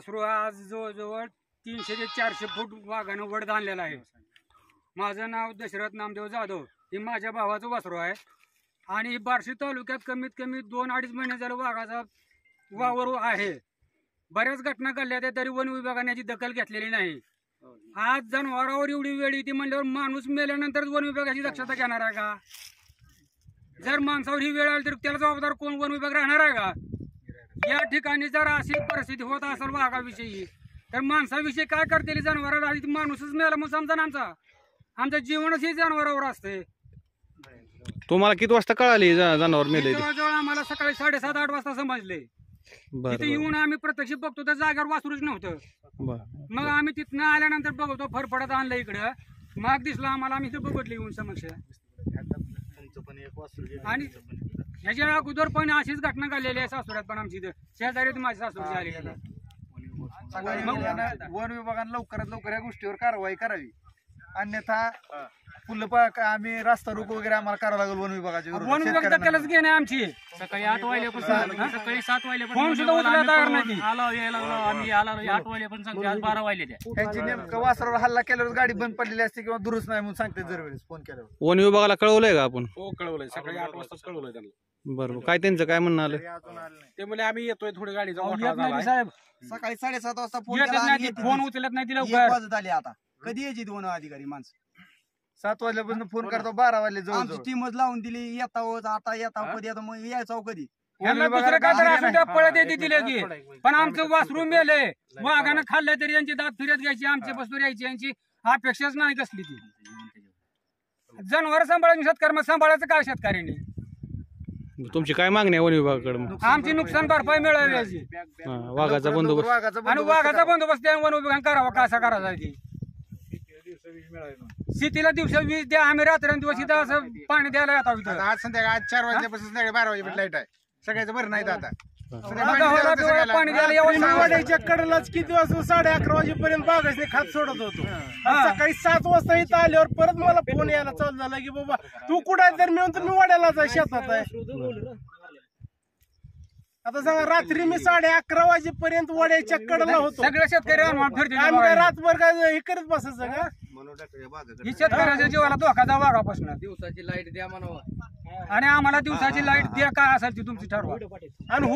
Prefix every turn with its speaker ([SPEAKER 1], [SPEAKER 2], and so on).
[SPEAKER 1] वासरू आज जवळजवळ 300 ते 400 फूट वाघानं वड आणलेला आहे. माझं नाव दशरथ नामदेव जाधव. हे माझ्या भावाचं वासरू आहे आणि बार्शी तालुक्यात कमीत कमी 2-2.5 महिने झालं वाघाचा वावर आहे. बऱ्याच घटना घडल्या त्या तरी वन विभागाने याची दखल घेतलेली नाही. आज जनावरावर एवढी वेळ येते म्हणल्यावर माणूस मेल्यानंतर वन विभागाची दक्षता घेणार आहे का? जर माणसावर ही वेळ आली तर त्याला जबाबदार कोण? वन विभाग राहणार आहे का? या ठिकाणी जर अशी परिस्थिती होत असेल वाघाविषयी तर माणसाविषयी काय करतील? जनावराला माणूसच मेला मग समजा ना, आमचं जीवनच हे जनावरावर असते.
[SPEAKER 2] तुम्हाला किती वाजता कळाली जनावर मेले?
[SPEAKER 1] जवळजवळ आम्हाला सकाळी 7:30-8 वाजता समजले. तिथे येऊन आम्ही प्रत्यक्ष बघतो तर जागेवर वासरूच नव्हतं. मग आम्ही तिथनं आल्यानंतर बघतो फरफडत आणलं इकडं. मग दिसलं आम्हाला, आम्ही इथं बघितलं येऊन समक्ष. आणि ह्याच्या अगोदर पण अशीच घटना घडलेली आहे सासवड्यात पण आमची इथं शेजारी माझी सासवडची आलेली आहे.
[SPEAKER 3] वन विभागाने लवकरात लवकर या गोष्टीवर कारवाई करावी, अन्यथा आम्ही रास्ता रोको वगैरे आम्हाला करावं लागेल वन विभागाची.
[SPEAKER 1] वन विभाग दखलच घेणे आमची.
[SPEAKER 4] सकाळी 8 वाजल्यापासून सकाळी 7 वाजल्यापासून
[SPEAKER 1] फोन सुद्धा उचलायला तयार नाही.
[SPEAKER 4] आम्ही आलो 8 वाजल्यापासून सांगतो आज 12 वाजले.
[SPEAKER 3] त्यांची नेमकं वासरावर हल्ला केल्यावर गाडी बंद पडलेली असते किंवा दुरुस्त नाही म्हणून सांगते दरवेळेस फोन केल्यावर.
[SPEAKER 2] वन विभागाला कळवलंय का आपण?
[SPEAKER 5] हो कळवलंय, सकाळी 8 वाजताच कळवलंय त्यांना.
[SPEAKER 2] बरोबर. काय त्यांचं काय म्हणणं आलं?
[SPEAKER 5] ते म्हणजे आम्ही येतोय, थोडी गाडीचा
[SPEAKER 1] साहेब
[SPEAKER 6] सकाळी 7:30 वाजता
[SPEAKER 1] फोन उचलत नाही तिला.
[SPEAKER 6] 1 वाजत आले. आता कधी यायची वन अधिकारी माणसं?
[SPEAKER 3] 7 वाजल्यापासून फोन करतो 12 वाजले
[SPEAKER 6] आमची
[SPEAKER 3] जवळ.
[SPEAKER 6] टीमच लावून दिली. येतावच आता येताव कधी, आता मग यायचं कधी?
[SPEAKER 1] यांना दुसरं काय तर असू द्या, पळत येते दिले की. पण आमचं वासरू मेले, वाघानं खाल्लं तरी यांची दात फिरत घ्यायची, आमची बसून यायची, यांची अपेक्षाच नाही कसली ती. जनावर सांभाळून शेतकरी मग सांभाळायचं काय शेतकऱ्यांनी?
[SPEAKER 2] तुमची काय मागणी आहे वन विभागाकडे?
[SPEAKER 1] आमची नुकसान भरपाई मिळावी याची
[SPEAKER 2] वाघाचा बंदोबस्त
[SPEAKER 1] आणि वाघाचा बंदोबस्त वन विभागाने करावा. कसा करायचा ती? शेतीला दिवसा 20 द्या, आम्ही रात्रंदिवस इथं असं पाणी द्यायला येतो इथं.
[SPEAKER 3] आज संध्याकाळी 4 वाजल्यापासून संध्याकाळी 12 वाजेपर्यंत लाईट आहे. सगळ्याचं बरं नाही आता
[SPEAKER 1] पाणी द्यायला यावं.
[SPEAKER 5] वाड्याच्या कडेलाच किती वाजता 11:30 वाजेपर्यंत बागायचे खात सोडत होतो. सकाळी 7 वाजता इथं आल्यावर परत मला फोन यायला चालू झाला की बाबा तू कुठं आहे? तर मी म्हणतो मी वाड्यालाच आहे, शेतात आहे. आता सांगा, रात्री मी 11:30 वाजेपर्यंत वाड्याच्या कडेला होतो.
[SPEAKER 1] सगळे शेतकरी
[SPEAKER 5] आम्ही काय रातभर काय हे करत बसायचं का?
[SPEAKER 1] ही शेतकऱ्याच्या जीवाला धोका वाघापासून.
[SPEAKER 4] दिवसाची लाईट द्या म्हणावं
[SPEAKER 1] आणि आम्हाला दिवसाची लाईट द्या, काय असेल ती तुमची ठरवा.
[SPEAKER 5] आणि